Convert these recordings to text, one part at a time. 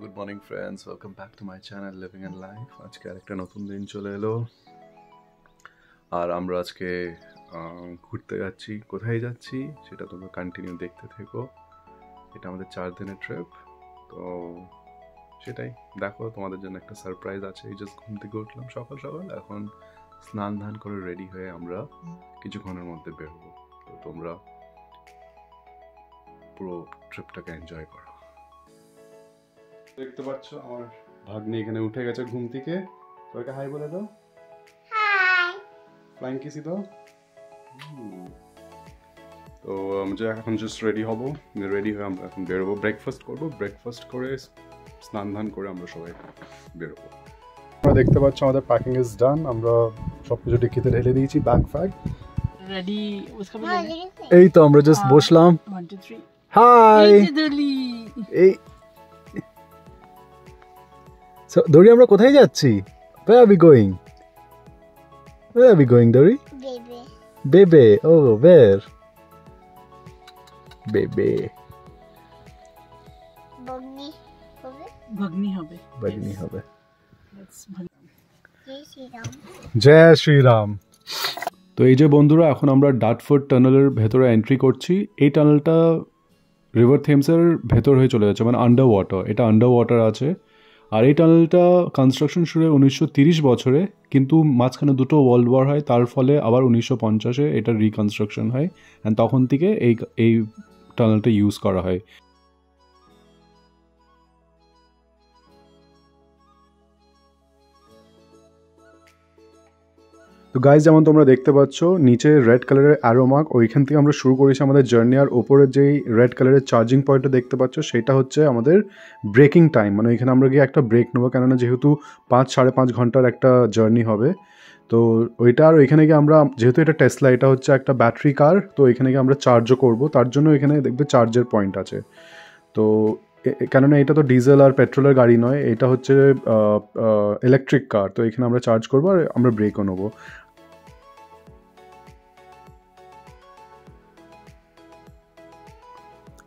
Good morning friends, welcome back to my channel living and life. আজকে আরেকটা নতুন দিন চলে এলো আর আমরা আজকে ঘুরতে যাচ্ছি। কোথায় যাচ্ছি সেটা তোমরা কন্টিনিউ দেখতে থেকো। এটা আমাদের 4 দিনের ট্রিপ, তো সেটাই দেখো। তোমাদের জন্য একটা সারপ্রাইজ আছে। এই জাস্ট ঘুম থেকে উঠলাম সকাল সকাল, এখন স্নান ধান করে রেডি হয়ে আমরা কিছুক্ষণের মধ্যে বেরোবো। তো তোমরা পুরো ট্রিপটাকে এনজয় করো। দেখতে পাচ্ছ আমার ভাগ্নি এখানে উঠে গেছে ঘুম থেকে। সবাইকে হাই বলে দাও। হাই, ফ্লাইং কিসি দাও। তো আমরা এখন জাস্ট রেডি হব। রেডি হয়ে আমরা এখন বেরোবো, ব্রেকফাস্ট করবো। ব্রেকফাস্ট করে স্নান ধান করে আমরা সবাই বেরোবো। আমরা দেখতে পাচ্ছ আমাদের প্যাকিং ইজ ডান। আমরা সব কিছু ডিকিতে ঢেলে দিয়েছি, ব্যাগ ফ্যাগ রেডি। এই তো আমরা জাস্ট বসলাম। 1 2 3 হাই। এই So, Dori, আমরা কোথায় যাচ্ছি? Where are we going? Where are we going, Dori? Bebe. Bebe. Oh, where? Bebe. Bogni. ভগ্নি হবে। Bagni হবে। Jai Shri Ram. জয় শ্রীরাম। তো এই যে বন্ধুরা, এখন আমরা ডার্টফোর্ড টানেলের ভেতরে এন্ট্রি করছি। এই টানেলটা রিভার থেমসের ভেতর হয়ে চলে যাচ্ছে, মানে আন্ডার ওয়াটার। এটা আন্ডার ওয়াটার আছে। আর এই টানেলটা কনস্ট্রাকশন শুরু হয় 1930 বছরে, কিন্তু মাঝখানে দুটো ওয়ার্ল্ড ওয়ার হয়, তার ফলে আবার 1950-এ এটার রিকনস্ট্রাকশন হয়। অ্যান্ড তখন থেকে এই টানেলটা ইউজ করা হয়। তো গাইজ, যেমন তোমরা দেখতে পাচ্ছ নিচে রেড কালারের অ্যারো মার্ক, ওইখান থেকে আমরা শুরু করেছি আমাদের জার্নি। আর ওপরের যেই রেড কালারের চার্জিং পয়েন্টটা দেখতে পাচ্ছ, সেটা হচ্ছে আমাদের ব্রেকিং টাইম। মানে ওইখানে আমরা গিয়ে একটা ব্রেক নেবো, কেননা যেহেতু 5-5.5 ঘন্টার একটা জার্নি হবে। তো ওইটা, আর ওইখানে গিয়ে আমরা, যেহেতু এটা টেসলা, এটা হচ্ছে একটা ব্যাটারি কার, তো এখানে গিয়ে আমরা চার্জও করবো। তার জন্য এখানে দেখবে চার্জের পয়েন্ট আছে। তো কেননা এটা তো ডিজেল আর পেট্রোলের গাড়ি নয়, এটা হচ্ছে ইলেকট্রিক কার। তো এখানে আমরা চার্জ করবো আর আমরা ব্রেকও নেবো।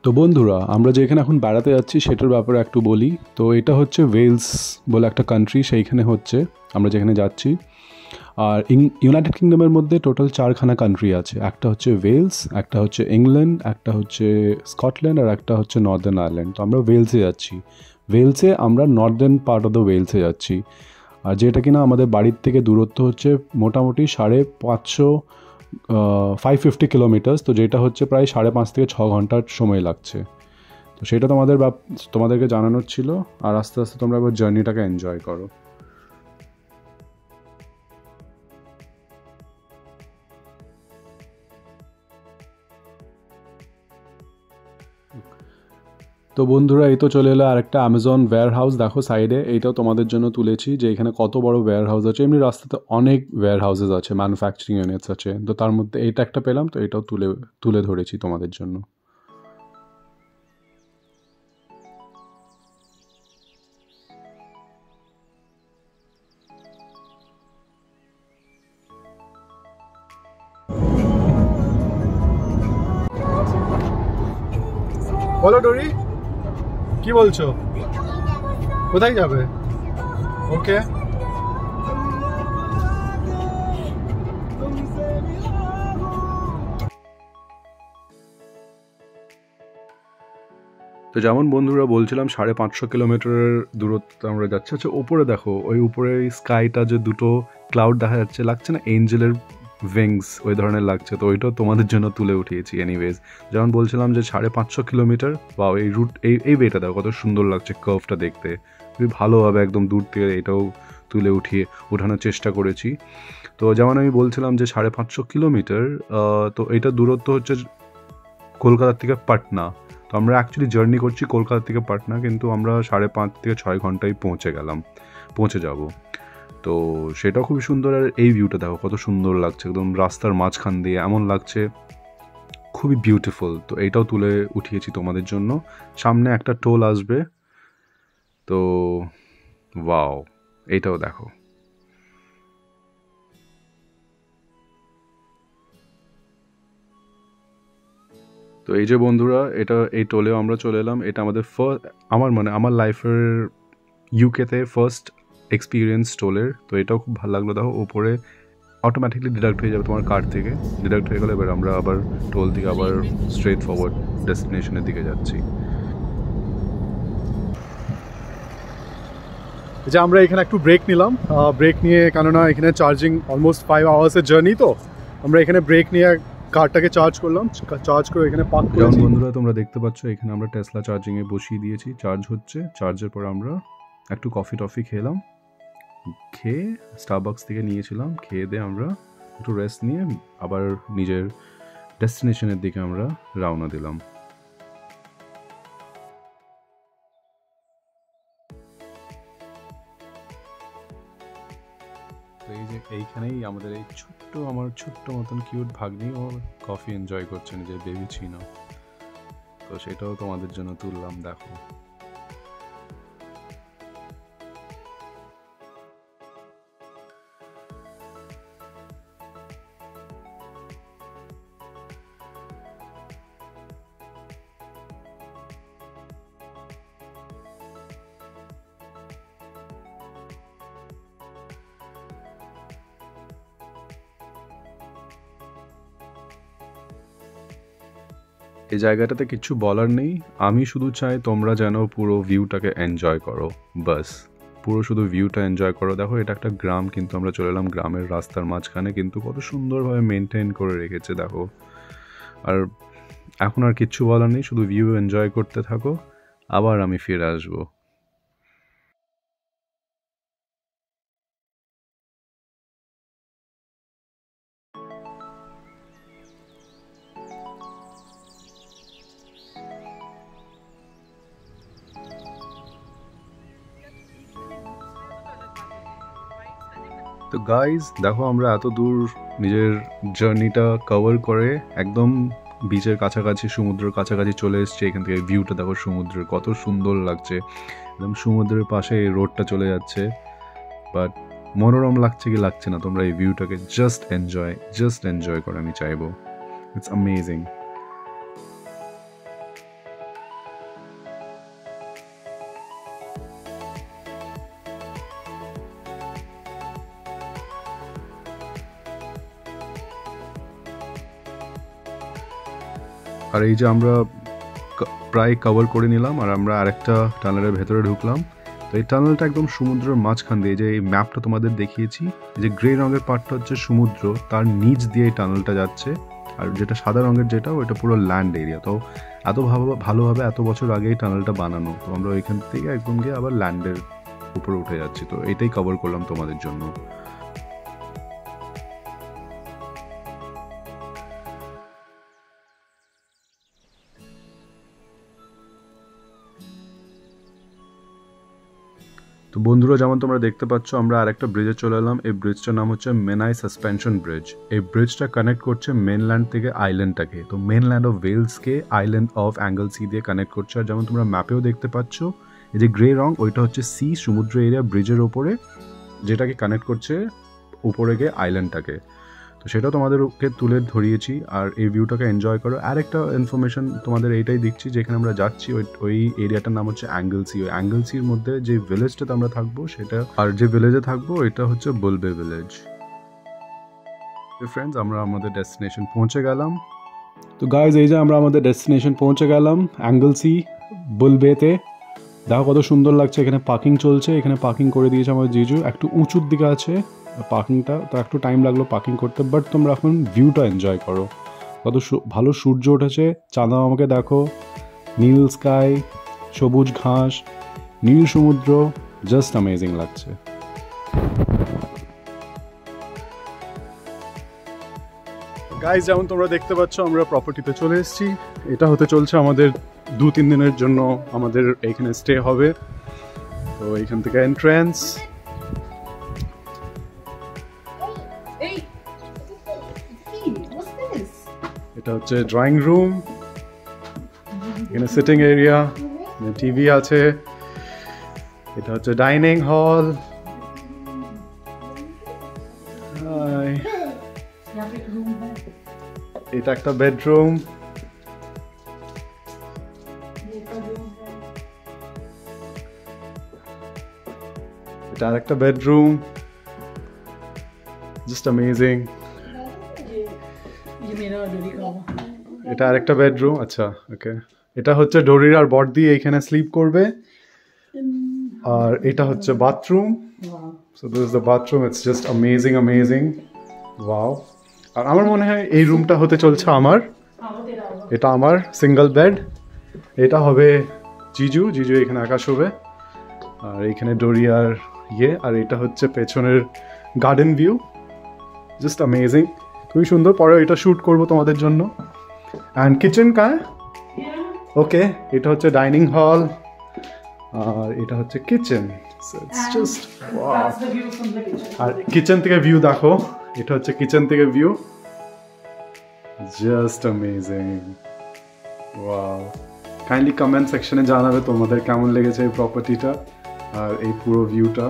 তো বন্ধুরা, আমরা যেখানে এখন বেড়াতে যাচ্ছি সেটার ব্যাপারে একটু বলি। তো এটা হচ্ছে ওয়েলস বলে একটা কান্ট্রি, সেইখানে হচ্ছে আমরা যেখানে যাচ্ছি। আর ইউনাইটেড কিংডমের মধ্যে টোটাল 4খানা কান্ট্রি আছে। একটা হচ্ছে ওয়েলস, একটা হচ্ছে ইংল্যান্ড, একটা হচ্ছে স্কটল্যান্ড, আর একটা হচ্ছে নর্দার্ন আয়ারল্যান্ড। তো আমরা ওয়েলসে যাচ্ছি। ওয়েলসে আমরা নর্দার্ন পার্ট অফ দ্য ওয়েলসে যাচ্ছি। আর যেটা কিনা আমাদের বাড়ির থেকে দূরত্ব হচ্ছে মোটামুটি 550 কিলোমিটার্স। তো যেটা হচ্ছে প্রায় 5.5 থেকে 6 ঘন্টার সময় লাগছে। তো সেটা তোমাদেরকে জানানোর ছিল। আর আস্তে আস্তে তোমরা এবার জার্নিটাকে এনজয় করো। তো বন্ধুরা, এই তো চলে এলো আরেকটা অ্যামাজন ওয়্যার হাউস। দেখো সাইডে, এইটাও তোমাদের জন্য তুলেছি যে এখানে কত বড় ওয়্যার হাউস আছে। এমনি রাস্তাতে অনেক ওয়্যার হাউসেস আছে, ম্যানুফ্যাকচারিং ইউনিটস আছে। তো তার মধ্যে এইটা একটা পেলাম, তো এটাও তুলে ধরেছি তোমাদের জন্য। বলো ডোরি, কি বলছো? কোথায় যাবে? ওকে। তো যেমন বন্ধুরা বলছিলাম, 550 কিলোমিটারের দূরত্ব আমরা যাচ্ছি। আচ্ছা, ওপরে দেখো, ওই উপরে স্কাইটা যে দুটো ক্লাউড দেখা যাচ্ছে, লাগছে না এঞ্জেলের উইংস ওই ধরনের লাগছে। তো ওইটাও তোমাদের জন্য তুলে উঠিয়েছি। এনিওয়েজ, যেমন বলছিলাম যে 550 কিলোমিটার, বা এই রুট, এই ওয়েটা দেখো কত সুন্দর লাগছে, কার্ভটা দেখতে খুবই ভালোভাবে একদম দূর থেকে এটাও উঠানোর চেষ্টা করেছি। তো যেমন আমি বলছিলাম যে 550 কিলোমিটার, তো এটা দূরত্ব হচ্ছে কলকাতার থেকে পাটনা। তো আমরা অ্যাকচুয়ালি জার্নি করছি কলকাতা থেকে পাটনা, কিন্তু আমরা 5.5 থেকে 6 ঘন্টায় পৌঁছে যাব। তো সেটাও খুবই সুন্দর। আর এই ভিউটা দেখো কত সুন্দর লাগছে, একদম রাস্তার মাঝখান দিয়ে এমন লাগছে, খুবই বিউটিফুল। তো এইটাও তুলে উঠিয়েছি তোমাদের জন্য। সামনে একটা টোল আসবে, তো ওয়াও, এইটাও দেখো। তো তো এই যে বন্ধুরা, এই টোলেও আমরা চলে এলাম। এটা আমাদের আমার লাইফের ইউকেতে ফার্স্ট এক্সপিরিয়েন্স টোলের। তো এটাও খুব ভালো লাগলো। দেখো ওপরে অটোমেটিকলি ডিডাক্ট হয়ে যাবে তোমার কার্ড থেকে। ডিডাক্ট হয়ে গেলে এবার আমরা আবার টোল থেকে আবার স্ট্রেট ফরওয়ার্ড ডেস্টিনেশনের দিকে যাচ্ছি। যে আমরা এখানে একটু ব্রেক নিলাম, ব্রেক নিয়ে, কেননা এখানে চার্জিং অলমোস্ট 5 আওয়ার্সের জার্নি, তো আমরা এখানে ব্রেক নিয়ে কারটাকে চার্জ করলাম। চার্জ করে এখানে পার্ক করলাম। বন্ধুরা তোমরা দেখতে পাচ্ছ এখানে আমরা টেসলা চার্জিংয়ে বসিয়ে দিয়েছি, চার্জ হচ্ছে। চার্জের পর আমরা একটু কফি খেলাম, খেয়ে স্টারবাক্স থেকে নিয়েছিলাম, খেয়ে দিয়ে আমরা একটু রেস্ট নিয়ে আবার নিজের ডেস্টিনেশনের দিকে আমরা রওনা দিলাম। তো এই যে এইখানেই আমাদের এই আমার ছোট্ট মতন কিউট ভাগ্নি ও কফি এনজয় করছে নিজের বেবি ছিল, তো সেটাও তোমাদের জন্য তুললাম। দেখো এই জায়গাটাতে কিছু বলার নেই, আমি শুধু চাই তোমরা যেন পুরো ভিউটাকে এনজয় করো, বাস পুরো শুধু ভিউটা এনজয় করো। দেখো এটা একটা গ্রাম, কিন্তু আমরা চলে এলাম গ্রামের রাস্তার মাঝখানে, কিন্তু কত সুন্দরভাবে মেনটেন করে রেখেছে দেখো। আর এখন আর কিচ্ছু বলার নেই, শুধু ভিউ এনজয় করতে থাকো, আবার আমি ফিরে আসবো। তো গাইজ দেখো আমরা এত দূর নিজের জার্নিটা কভার করে একদম বিচের কাছাকাছি, সমুদ্রের কাছাকাছি চলে এসেছি। এখান থেকে ভিউটা দেখো সমুদ্রের, কত সুন্দর লাগছে। একদম সমুদ্রের পাশে এই রোডটা চলে যাচ্ছে, বাট মনোরম লাগছে কি লাগছে না, তোমরা এই ভিউটাকে জাস্ট এনজয় করে আমি চাইবো। It's amazing. আর এই যে আমরা প্রায় কভার করে নিলাম, আর আমরা আরেকটা টানেলের ভেতরে ঢুকলাম। তো এই টানেলটা একদম সমুদ্রের মাঝখান দিয়ে, যে এই ম্যাপটা তোমাদের দেখিয়েছি, যে গ্রে রঙের পার্টটা হচ্ছে সমুদ্র, তার নিচ দিয়ে এই টানেলটা যাচ্ছে। আর যেটা সাদা রঙের যেটা, ওইটা পুরো ল্যান্ড এরিয়া। তো এত ভালোভাবে এত বছর আগে এই টানেলটা বানানো, তো আমরা ওইখান থেকে একদম গিয়ে আবার ল্যান্ডের উপরে উঠে যাচ্ছি। তো এটাই কভার করলাম তোমাদের জন্য। তো বন্ধুরা যেমন তোমরা দেখতে পাচ্ছ, আমরা আরেকটা ব্রিজে চলে এলাম। এই ব্রিজটার নাম হচ্ছে মেনাই সাসপেনশন ব্রিজ। এই ব্রিজটা কানেক্ট করছে মেনল্যান্ড থেকে আইল্যান্ডটাকে, তো মেনল্যান্ড অফ ওয়েলসকে আইল্যান্ড অফ অ্যাঙ্গলসি দিয়ে কানেক্ট করছে। আর যেমন তোমরা ম্যাপেও দেখতে পাচ্ছ, এই যে গ্রে রং, ওইটা হচ্ছে সি, সমুদ্র এরিয়া, ব্রিজের ওপরে, যেটাকে কানেক্ট করছে উপরে গিয়ে আইল্যান্ডটাকে। তো সেটাও তোমাদেরকে তুলে ধরিয়েছি। আর এই ভিউটাকে এনজয় করো। আর একটা ইনফরমেশন তোমাদের এইটাই দিচ্ছি, যেখানে আমরা যাচ্ছি ওই এরিয়াটার নাম হচ্ছে অ্যাঙ্গলসি। ওই অ্যাঙ্গলসির মধ্যে যে ভিলেজটাতে আমরা থাকবো সেটা, আর যে ভিলেজে থাকবো এটা হচ্ছে বুলবে ভিলেজ। ফ্রেন্ডস, আমরা আমাদের ডেস্টিনেশন পৌঁছে গেলাম। তো গাইজ এই যে আমরা আমাদের ডেস্টিনেশন পৌঁছে গেলাম, অ্যাঙ্গলসি বুলবেতে। দেখো কত সুন্দর লাগছে, এখানে পার্কিং চলছে, এখানে পার্কিং করে দিয়েছে আমার জিজু। একটু উঁচুর দিকে আছে পার্কিংটা, তো একটু টাইম লাগলো পার্কিং করতে, বাট তোমরা এখন ভিউটা এনজয় করো। কত ভালো সূর্য উঠেছে, চাঁদা আমাকে দেখো, নীল স্কাই, সবুজ ঘাস, নীল সমুদ্র, জাস্ট অ্যামেজিং লাগছে। গাইজ যেমন তোমরা দেখতে পাচ্ছ, আমরা প্রপার্টিতে চলে এসেছি। এটা হতে চলছে আমাদের 2-3 দিনের জন্য আমাদের এইখানে স্টে হবে। তো এইখান থেকে এন্ট্রান্স, এটা হচ্ছে ড্রয়িং রুম, এখানে সিটিং এরিয়া, টিভি আছে, এটা হচ্ছে ডাইনিং হল, এটা একটা বেডরুম, এটা আরেকটা বেডরুম, জাস্ট অ্যামেজিং। ये मेरा डोरी का हुआ। এটা আরেকটা বেডরুম। আচ্ছা, ওকে। এটা হচ্ছে ডোরির আর বড়দি এইখানে স্লিপ করবে। আর এটা হচ্ছে bathroom. So this is the bathroom. It's just amazing. Wow. আর আমার মনে হয় এই রুমটা হতে চলছে আমার। এটা আমার সিঙ্গেল বেড। এটা হবে জিজু এখানে একা শোবে। আর এইখানে ডোরি আর আর এটা হচ্ছে পেছনের গার্ডেন ভিউ। জাস্ট অ্যামেজিং, খুবই সুন্দর। পরে এটা শ্যুট করবো তোমাদের জন্য। অ্যান্ড কিচেন কায় ওকে, এটা হচ্ছে ডাইনিং হল আর এটা হচ্ছে কিচেন। জাস্ট আর কিচেন থেকে ভিউ দেখো, এটা হচ্ছে কিচেন থেকে view. Just amazing, wow. Kindly comment সেকশনে জানাবে তোমাদের কেমন লেগেছে এই প্রপার্টিটা আর এই পুরো ভিউটা।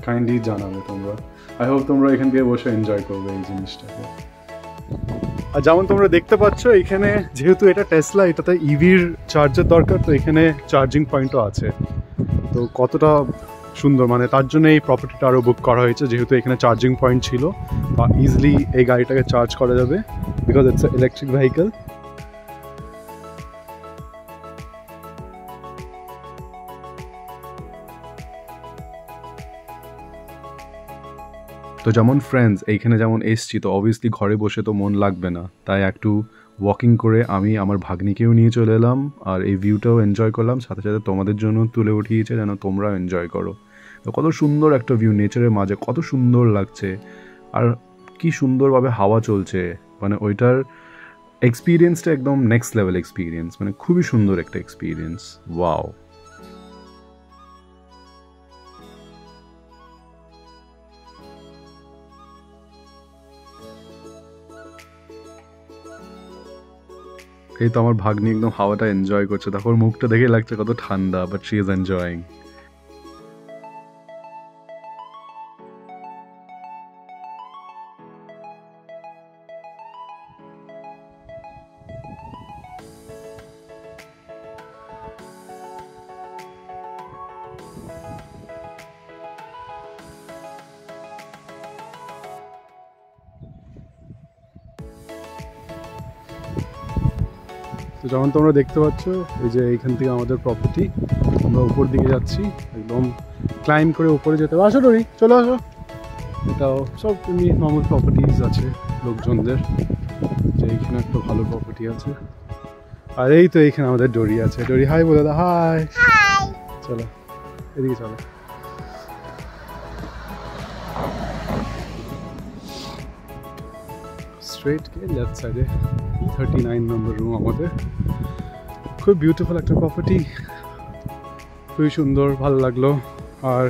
কাইন্ডলি জানাবে তোমরা। আই হোপ তোমরা এখান থেকে বসে এনজয় করবে এই জিনিসটাকে। আর যেমন তোমরা দেখতে পাচ্ছ এখানে, যেহেতু এটা টেসলা, এটাতে ইভির চার্জের দরকার, তো এখানে চার্জিং পয়েন্টও আছে। তো কতটা সুন্দর, মানে তার জন্য এই প্রপার্টিটা আরও বুক করা হয়েছে, যেহেতু এখানে চার্জিং পয়েন্ট ছিল বা ইজিলি এই গাড়িটাকে চার্জ করা যাবে, because it's a electric vehicle. তো যেমন ফ্রেন্ডস এইখানে যেমন এসছি, তো অবভিয়াসলি ঘরে বসে তো মন লাগবে না, তাই একটু ওয়াকিং করে আমি আমার ভাগ্নিকেও নিয়ে চলে এলাম আর এই ভিউটাও এনজয় করলাম, সাথে সাথে তোমাদের জন্য তুলে উঠিয়েছে যেন তোমরাও এনজয় করো। তো কত সুন্দর একটা ভিউ, নেচারের মাঝে কত সুন্দর লাগছে আর কি সুন্দরভাবে হাওয়া চলছে, মানে ওইটার এক্সপিরিয়েন্সটা একদম নেক্সট লেভেল এক্সপিরিয়েন্স, মানে খুবই সুন্দর একটা এক্সপিরিয়েন্স। ওয়াও। এই তো আমার ভাগ্নি একদম হাওয়াটা এনজয় করছে, তারপর মুখটা দেখে লাগছে কত ঠান্ডা, বাট শি ইজ এনজয়িং। তো যেমন তোমরা দেখতে পাচ্ছ, এই যে এইখান থেকে আমাদের প্রপার্টি, আমরা উপর দিকে যাচ্ছি, একদম ক্লাইম্ব করে উপরে যেতে হবে। আসো ডোরি, চলে আসো। এটাও সব এমনি নর্মাল প্রপার্টিজ আছে লোকজনদের, যে এইখানে একটা ভালো প্রপার্টি আছে। আর এই তো এইখানে আমাদের ডোরি আছে। ডোরি হাই বলে দাও। হাই। চলো এদিকে চলো। স্ট্রেট গিয়ে লেফট সাইডে 39 নম্বর রুম আমাদের। খুব বিউটিফুল একটা প্রপার্টি, খুবই সুন্দর, ভালো লাগলো। আর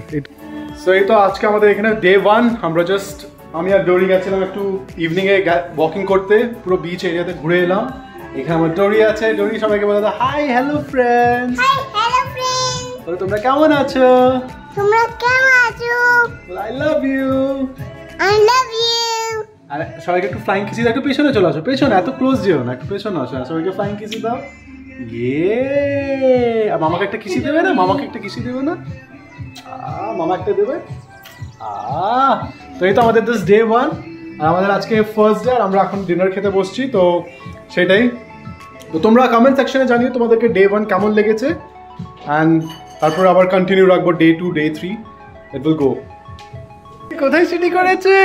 সো এই তো আজকে আমাদের এখানে ডে 1। আমরা জাস্ট আমি আর ডোরি গেছিলাম একটু ইভিনিংয়ে ওয়াকিং করতে, পুরো বিচ এরিয়াতে ঘুরে এলাম। এখানে আমার ডোরি আছে। ডোরি সবাইকে বলে দাও hi, hello friends. Hi, hello friends. বলো তোমরা কেমন আছো? তোমরা কেমন আছো? I love you. I love you. আর সবাইকে একটু ফ্লাইং কিসি দাও। একটু পেছনে চলে আসো, পেছনে, এত ক্লোজ যেও না, একটু পেছনে আসো। সবাইকে ফ্লাইং কিসি দাও। আর মামাকে একটা কিসি দেবে না? মামাকে একটা কিসি দেবে না? মামা একটা দেবে। তো এই তো আমাদের দিস ডে 1, আর আমাদের আজকে ফার্স্ট ডে, আর আমরা এখন ডিনার খেতে বসছি। তো সেটাই। তো তোমরা কমেন্ট সেকশনে জানিও তোমাদেরকে ডে 1 কেমন লেগেছে, অ্যান্ড তারপর আবার কন্টিনিউ রাখবো day 2, day 3, it will go. কোথায় ছুটি করেছে?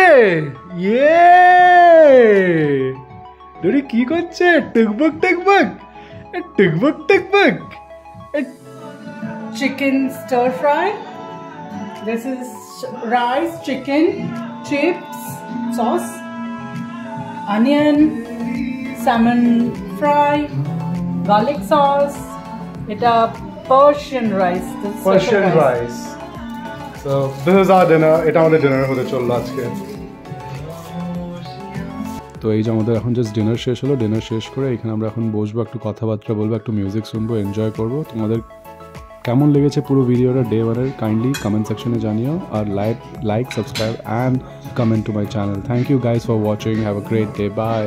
ডোরি কি করছে? টুকবুক টুকবুক টুকবুক টুকবুক। Chicken stir fry. This is rice, chicken, chips, sauce, onion, salmon fry, garlic sauce. It's Persian rice. This is Persian rice. So this is our dinner. এটা আমাদের dinner হতে চললো আজকে। তো এই যে আমাদের এখন জাস্ট ডিনার শেষ হলো। ডিনার শেষ করে এখানে আমরা এখন বসবো, একটু কথাবার্তা বলবো, একটু মিউজিক শুনবো, এনজয় করবো। তোমাদের কেমন লেগেছে পুরো ভিডিওটা ডে 1-এর কাইন্ডলি কমেন্ট সেকশনে জানিও, আর like subscribe and comment to my channel. Thank you guys for watching. Have a great day. By.